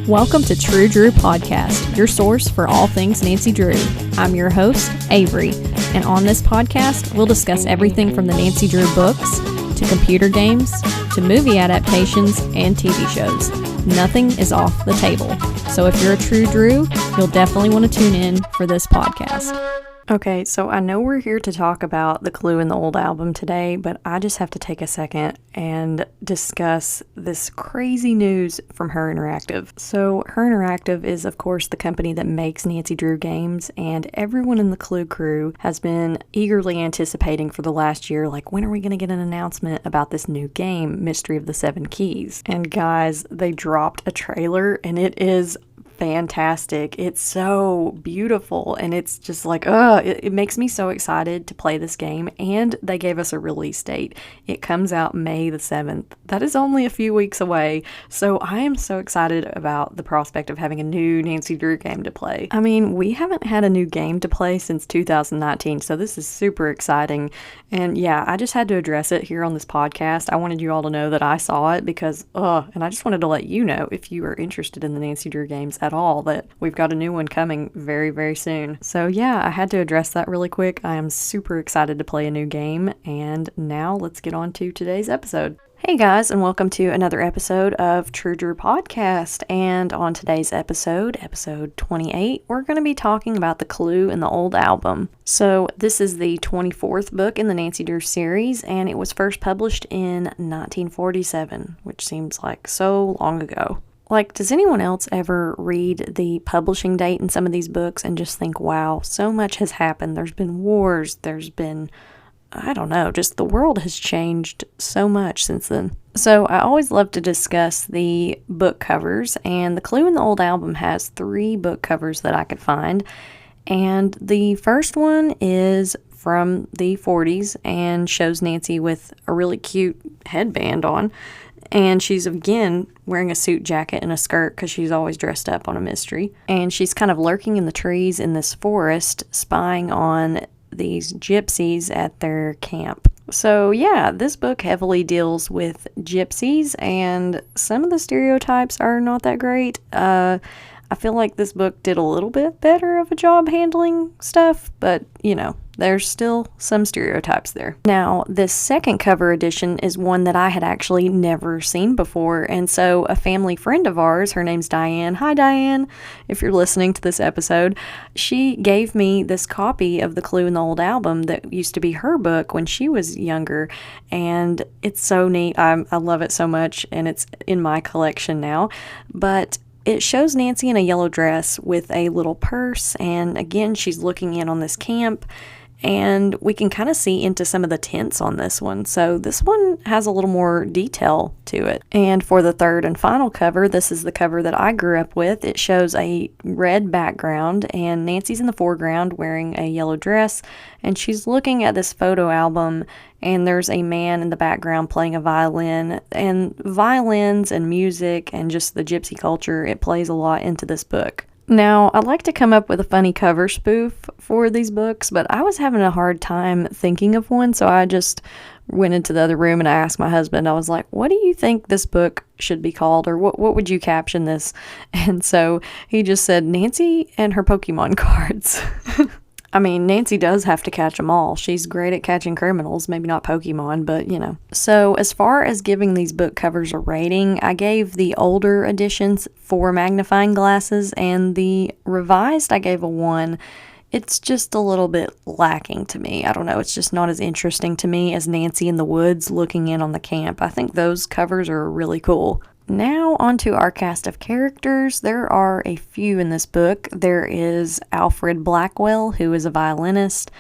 Welcome to True Drew Podcast, your source for all things Nancy Drew. I'm your host, Avery, and on this podcast, we'll discuss everything from the Nancy Drew books, to computer games, to movie adaptations, and TV shows. Nothing is off the table. So if you're a True Drew, you'll definitely want to tune in for this podcast. Okay, so I know we're here to talk about The Clue in the Old Album today, but I just have to take a second and discuss this crazy news from Her Interactive. So Her Interactive is, of course, the company that makes Nancy Drew games, and everyone in the Clue crew has been eagerly anticipating for the last year, like, when are we going to get an announcement about this new game, Mystery of the Seven Keys? And guys, they dropped a trailer, and it is fantastic. It's so beautiful, and it's just like, it makes me so excited to play this game. And they gave us a release date. It comes out May the 7th. That is only a few weeks away, so I am so excited about the prospect of having a new Nancy Drew game to play. I mean, we haven't had a new game to play since 2019, so this is super exciting. And yeah, I just had to address it here on this podcast. I wanted you all to know that I saw it because, and I just wanted to let you know, if you are interested in the Nancy Drew games at all, that we've got a new one coming very, very soon. So yeah, I had to address that really quick. I am super excited to play a new game, and now let's get on to today's episode. Hey guys, and welcome to another episode of True Drew Podcast. And on today's episode 28, we're going to be talking about The Clue in the Old Album. So this is the 24th book in the Nancy Drew series, and it was first published in 1947, which seems like so long ago. Like, does anyone else ever read the publishing date in some of these books and just think, wow, so much has happened. There's been wars, there's been, I don't know, just the world has changed so much since then. So I always love to discuss the book covers, and The Clue in the Old Album has 3 book covers that I could find. And the first one is from the 40s and shows Nancy with a really cute headband on. And she's, again, wearing a suit jacket and a skirt because she's always dressed up on a mystery. And she's kind of lurking in the trees in this forest, spying on these gypsies at their camp. So yeah, this book heavily deals with gypsies, and some of the stereotypes are not that great. I feel like this book did a little bit better of a job handling stuff, but, you know, there's still some stereotypes there. Now, this second cover edition is one that I had actually never seen before, and so a family friend of ours, her name's Diane. Hi, Diane, if you're listening to this episode. She gave me this copy of The Clue in the Old Album that used to be her book when she was younger, and it's so neat. I love it so much, and it's in my collection now. But it shows Nancy in a yellow dress with a little purse, and again, she's looking in on this camp, and we can kind of see into some of the tents on this one. So this one has a little more detail to it. And for the third and final cover, this is the cover that I grew up with. It shows a red background, and Nancy's in the foreground wearing a yellow dress, and she's looking at this photo album, and there's a man in the background playing a violin. And violins and music and just the gypsy culture, it plays a lot into this book. Now, I like to come up with a funny cover spoof for these books, but I was having a hard time thinking of one, so I just went into the other room and I asked my husband. I was like, what do you think this book should be called, or what would you caption this? And so he just said, Nancy and her Pokemon cards. I mean, Nancy does have to catch them all. She's great at catching criminals, maybe not Pokemon, but you know. So as far as giving these book covers a rating, I gave the older editions 4 magnifying glasses, and the revised I gave a 1. It's just a little bit lacking to me. I don't know, it's just not as interesting to me as Nancy in the woods looking in on the camp. I think those covers are really cool. Now onto our cast of characters. There are a few in this book. There is Alfred Blackwell, who is a violinist,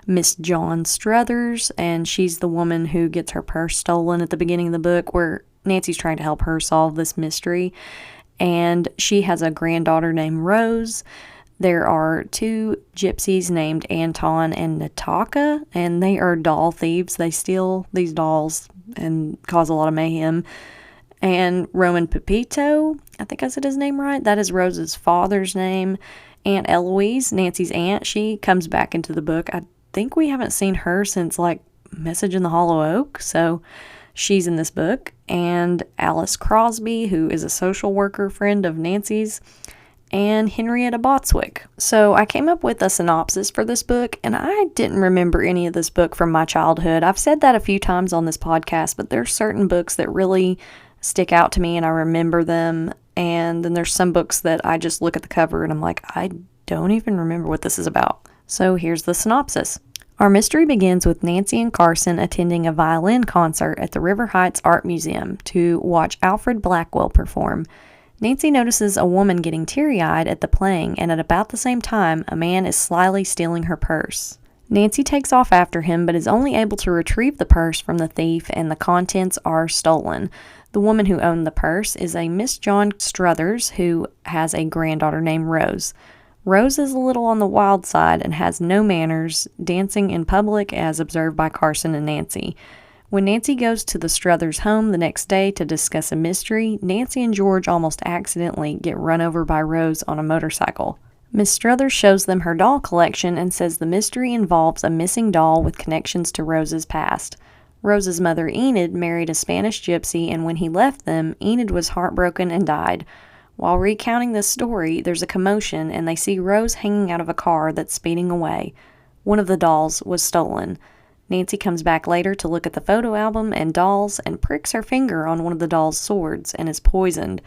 Miss John Struthers, and she's the woman who gets her purse stolen at the beginning of the book, where Nancy's trying to help her solve this mystery. And she has a granddaughter named Rose. There are 2 gypsies named Anton and Nataka, and they are doll thieves. They steal these dolls and cause a lot of mayhem. And Roman Pepito, I think I said his name right. That is Rose's father's name. Aunt Eloise, Nancy's aunt, she comes back into the book. I think we haven't seen her since, like, Message in the Hollow Oak. So She's in this book, and Alice Crosby, who is a social worker friend of Nancy's, and Henrietta Botswick. So I came up with a synopsis for this book, and I didn't remember any of this book from my childhood. I've said that a few times on this podcast, but there's certain books that really stick out to me and I remember them, and then there's some books that I just look at the cover and I'm like, I don't even remember what this is about. So here's the synopsis. Our mystery begins with Nancy and Carson attending a violin concert at the River Heights Art Museum to watch Alfred Blackwell perform. Nancy notices a woman getting teary-eyed at the playing, and at about the same time, a man is slyly stealing her purse. Nancy takes off after him, but is only able to retrieve the purse from the thief, and the contents are stolen. The woman who owned the purse is a Miss John Struthers, who has a granddaughter named Rose. Rose is a little on the wild side and has no manners, dancing in public as observed by Carson and Nancy. When Nancy goes to the Struthers' home the next day to discuss a mystery, Nancy and George almost accidentally get run over by Rose on a motorcycle. Miss Struthers shows them her doll collection and says the mystery involves a missing doll with connections to Rose's past. Rose's mother Enid married a Spanish gypsy, and when he left them, Enid was heartbroken and died. While recounting this story, there's a commotion and they see Rose hanging out of a car that's speeding away. One of the dolls was stolen. Nancy comes back later to look at the photo album and dolls and pricks her finger on one of the doll's swords and is poisoned.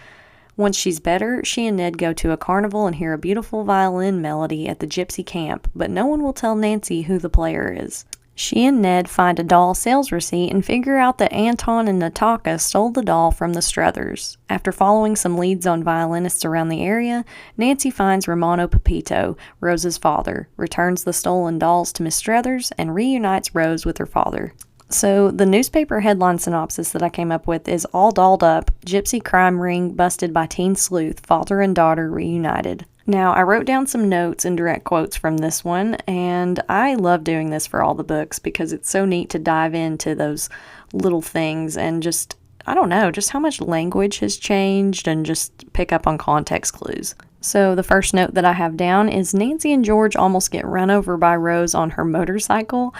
Once she's better, she and Ned go to a carnival and hear a beautiful violin melody at the gypsy camp, but no one will tell Nancy who the player is. She and Ned find a doll sales receipt and figure out that Anton and Nataka stole the doll from the Struthers. After following some leads on violinists around the area, Nancy finds Romano Pepito, Rose's father, returns the stolen dolls to Miss Struthers, and reunites Rose with her father. So the newspaper headline synopsis that I came up with is all dolled up, gypsy crime ring busted by teen sleuth, father and daughter reunited. Now, I wrote down some notes and direct quotes from this one, and I love doing this for all the books because it's so neat to dive into those little things and just, I don't know, just how much language has changed and just pick up on context clues. So the first note that I have down is Nancy and George almost get run over by Rose on her motorcycle,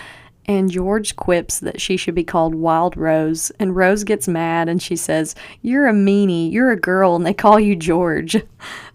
and George quips that she should be called Wild Rose, and Rose gets mad and she says, "You're a meanie, you're a girl, and they call you George."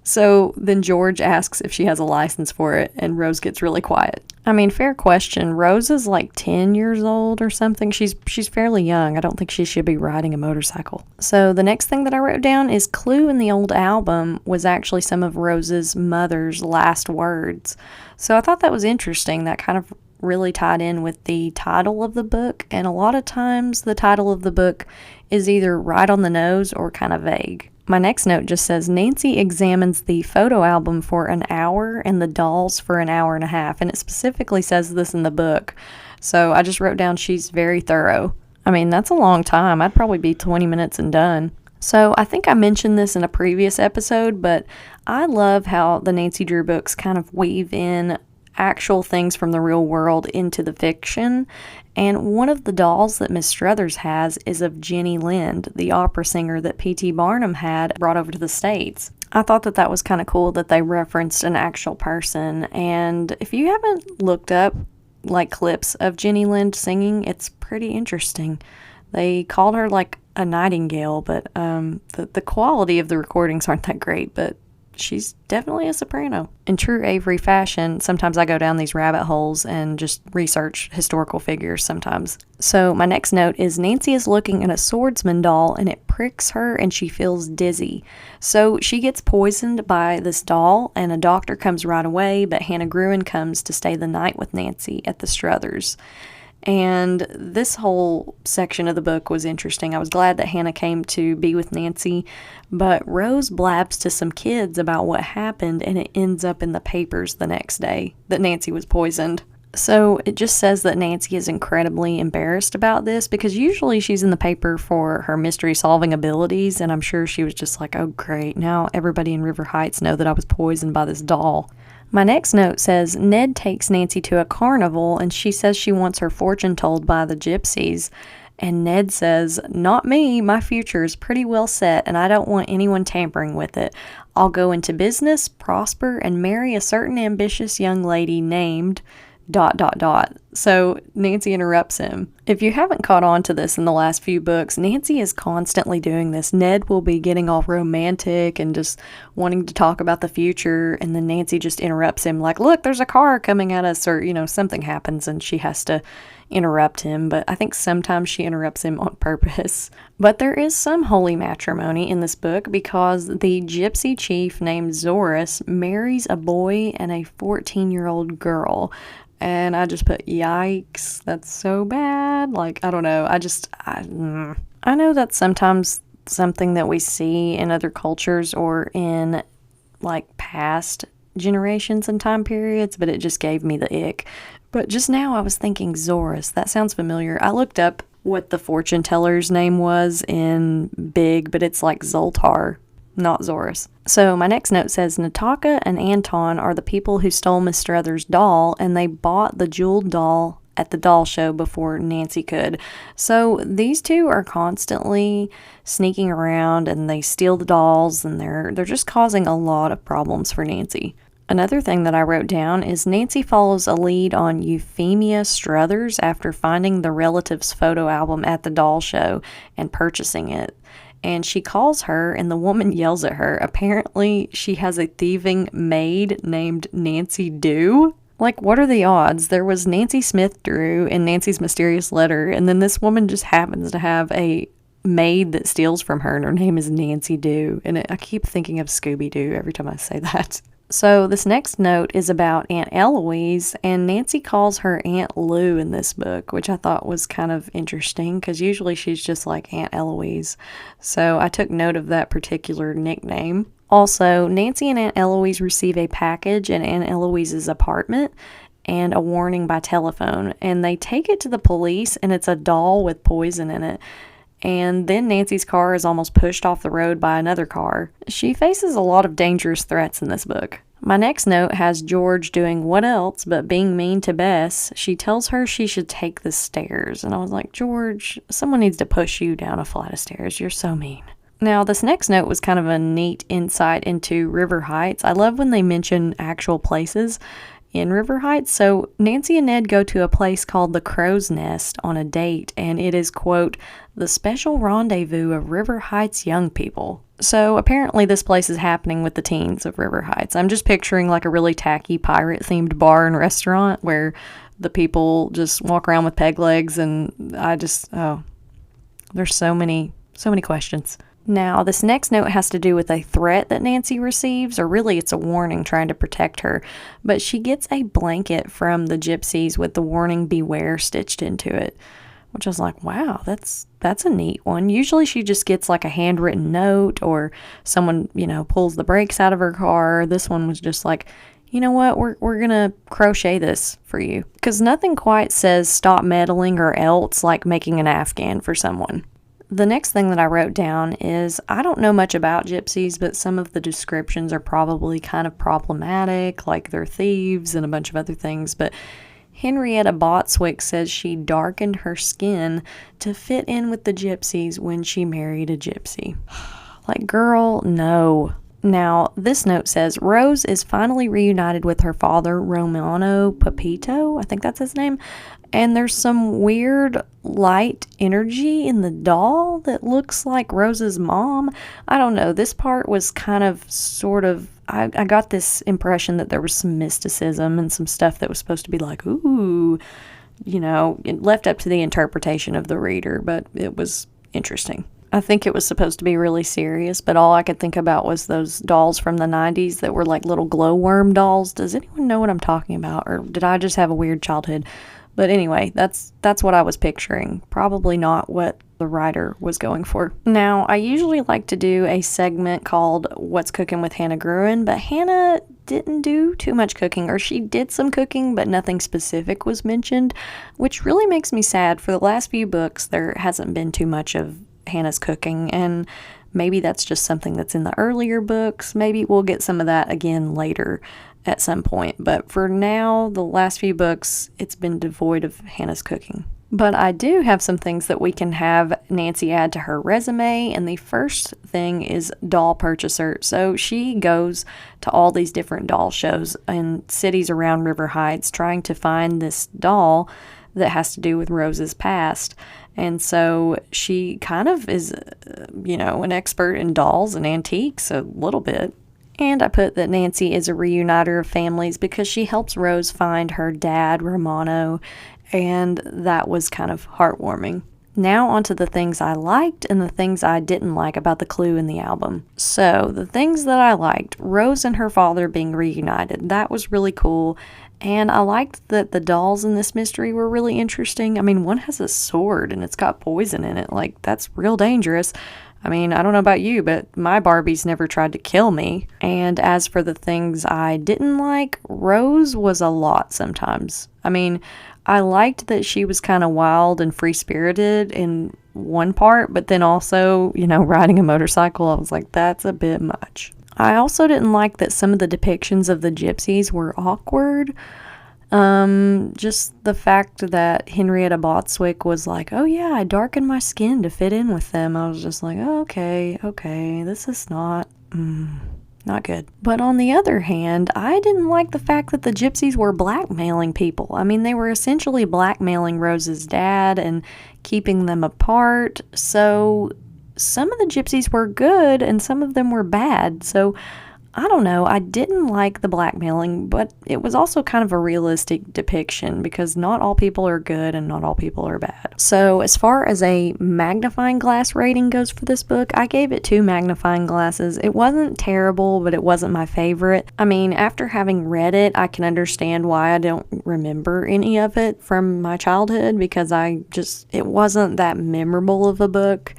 So then George asks if she has a license for it, and Rose gets really quiet. I mean, fair question. Rose is like 10 years old or something. She's fairly young. I don't think she should be riding a motorcycle. So the next thing that I wrote down is Clue in the old album was actually some of Rose's mother's last words. So I thought that was interesting. That kind of really tied in with the title of the book, and a lot of times the title of the book is either right on the nose or kind of vague. My next note just says Nancy examines the photo album for an hour and the dolls for an hour and a half, and it specifically says this in the book. So I just wrote down she's very thorough. I mean, that's a long time. I'd probably be 20 minutes and done. So I think I mentioned this in a previous episode, but I love how the Nancy Drew books kind of weave in actual things from the real world into the fiction. And one of the dolls that Miss Struthers has is of Jenny Lind, the opera singer that P.T. Barnum had brought over to the States. I thought that that was kind of cool that they referenced an actual person. And if you haven't looked up like clips of Jenny Lind singing, it's pretty interesting. They called her like a nightingale, but the quality of the recordings aren't that great, but she's definitely a soprano. In true Avery fashion, sometimes I go down these rabbit holes and just research historical figures sometimes. So my next note is Nancy is looking at a swordsman doll and it pricks her and she feels dizzy. So she gets poisoned by this doll and a doctor comes right away, but Hannah Gruen comes to stay the night with Nancy at the Struthers. And this whole section of the book was interesting. I was glad that Hannah came to be with Nancy, but Rose blabs to some kids about what happened, and it ends up in the papers the next day that Nancy was poisoned. So it just says that Nancy is incredibly embarrassed about this because usually she's in the paper for her mystery-solving abilities, and I'm sure she was just like, oh great, now everybody in River Heights know that I was poisoned by this doll. My next note says Ned takes Nancy to a carnival and she says she wants her fortune told by the gypsies. And Ned says, not me, my future is pretty well set and I don't want anyone tampering with it. I'll go into business, prosper, and marry a certain ambitious young lady named ... So Nancy interrupts him. If you haven't caught on to this in the last few books, Nancy is constantly doing this. Ned will be getting all romantic and just wanting to talk about the future, and then Nancy just interrupts him like, look, there's a car coming at us, or, something happens and she has to interrupt him. But I think sometimes she interrupts him on purpose. But there is some holy matrimony in this book because the gypsy chief named Zorus marries a boy and a 14-year-old girl. And I just put, yikes, that's so bad. Like, I don't know. I know that's sometimes something that we see in other cultures or in, like, past generations and time periods, but it just gave me the ick. But just now I was thinking Zorus. That sounds familiar. I looked up what the fortune teller's name was in Big, but it's like Zoltar, not Zorus. So my next note says, Nataka and Anton are the people who stole Miss Struthers' doll, and they bought the jeweled doll at the doll show before Nancy could. So these two are constantly sneaking around, and they steal the dolls, and they're just causing a lot of problems for Nancy. Another thing that I wrote down is Nancy follows a lead on Euphemia Struthers after finding the relative's photo album at the doll show and purchasing it. And she calls her, and the woman yells at her. Apparently, she has a thieving maid named Nancy Dew. Like, what are the odds? There was Nancy Smith Drew in Nancy's Mysterious Letter, and then this woman just happens to have a maid that steals from her, and her name is Nancy Dew. And I keep thinking of Scooby-Doo every time I say that. So this next note is about Aunt Eloise, and Nancy calls her Aunt Lou in this book, which I thought was kind of interesting because usually she's just like Aunt Eloise. So I took note of that particular nickname. Also, Nancy and Aunt Eloise receive a package in Aunt Eloise's apartment and a warning by telephone, and they take it to the police, and it's a doll with poison in it. And then Nancy's car is almost pushed off the road by another car. She faces a lot of dangerous threats in this book. My next note has George doing what else but being mean to Bess. She tells her she should take the stairs. And I was like, George, someone needs to push you down a flight of stairs. You're so mean. Now, this next note was kind of a neat insight into River Heights. I love when they mention actual places in River Heights. So Nancy and Ned go to a place called the Crow's Nest on a date, and it is, quote, the special rendezvous of River Heights young people. So apparently this place is happening with the teens of River Heights. I'm just picturing like a really tacky pirate-themed bar and restaurant where the people just walk around with peg legs, and there's so many questions. Now, this next note has to do with a threat that Nancy receives, or really it's a warning trying to protect her. But she gets a blanket from the gypsies with the warning beware stitched into it, which I was like, wow, that's a neat one. Usually she just gets like a handwritten note or someone, pulls the brakes out of her car. This one was just like, you know what, we're going to crochet this for you. Because nothing quite says stop meddling or else like making an Afghan for someone. The next thing that I wrote down is, I don't know much about gypsies, but some of the descriptions are probably kind of problematic, like they're thieves and a bunch of other things. But Henrietta Botswick says she darkened her skin to fit in with the gypsies when she married a gypsy. Like, girl, no. Now, this note says, Rose is finally reunited with her father, Romano Pepito, I think that's his name, and there's some weird light energy in the doll that looks like Rose's mom. I don't know, this part was kind of I got this impression that there was some mysticism and some stuff that was supposed to be like, ooh, it left up to the interpretation of the reader, but it was interesting. I think it was supposed to be really serious, but all I could think about was those dolls from the 90s that were like little glowworm dolls. Does anyone know what I'm talking about? Or did I just have a weird childhood? But anyway, that's what I was picturing. Probably not what the writer was going for. Now, I usually like to do a segment called What's Cooking with Hannah Gruen, but Hannah didn't do too much cooking, or she did some cooking, but nothing specific was mentioned, which really makes me sad. For the last few books, there hasn't been too much of Hannah's cooking, and maybe that's just something that's in the earlier books. Maybe we'll get some of that again later at some point, but for now, the last few books, it's been devoid of Hannah's cooking. But I do have some things that we can have Nancy add to her resume, and the first thing is doll purchaser. So she goes to all these different doll shows in cities around River Heights trying to find this doll that has to do with Rose's past. And so she kind of is, an expert in dolls and antiques a little bit. And I put that Nancy is a reuniter of families because she helps Rose find her dad, Romano, and that was kind of heartwarming. Now onto the things I liked and the things I didn't like about the clue in the album. So the things that I liked, Rose and her father being reunited, that was really cool. And I liked that the dolls in this mystery were really interesting. I mean, one has a sword and it's got poison in it. Like, that's real dangerous. I mean, I don't know about you, but my Barbies never tried to kill me. And as for the things I didn't like, Rose was a lot sometimes. I mean, I liked that she was kind of wild and free-spirited in one part, but then also, riding a motorcycle, I was like, that's a bit much. I also didn't like that some of the depictions of the gypsies were awkward. Just the fact that Henrietta Botswick was like, oh yeah, I darkened my skin to fit in with them. I was just like, oh, okay, this is not good. But on the other hand, I didn't like the fact that the gypsies were blackmailing people. I mean, they were essentially blackmailing Rose's dad and keeping them apart. So some of the gypsies were good and some of them were bad. So I don't know, I didn't like the blackmailing, but it was also kind of a realistic depiction because not all people are good and not all people are bad. So as far as a magnifying glass rating goes for this book, I gave it 2 magnifying glasses. It wasn't terrible, but it wasn't my favorite. I mean, after having read it, I can understand why I don't remember any of it from my childhood because it wasn't that memorable of a book.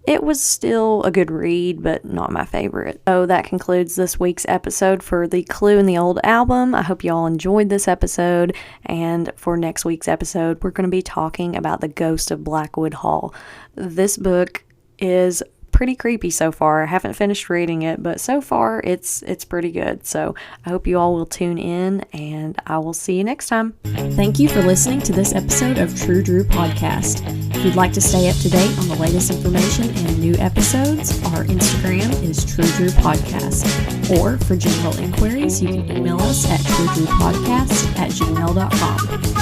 It was still a good read, but not my favorite. So that concludes this week's episode for The Clue in the Old Album. I hope you all enjoyed this episode. And for next week's episode, we're going to be talking about The Ghost of Blackwood Hall. This book is pretty creepy so far. I haven't finished reading it, but so far it's pretty good. So I hope you all will tune in, and I will see you next time. Thank you for listening to this episode of True Drew Podcast. If you'd like to stay up to date on the latest information and new episodes, our Instagram is True Drew Podcast. Or for general inquiries, you can email us at truedrewpodcast@gmail.com.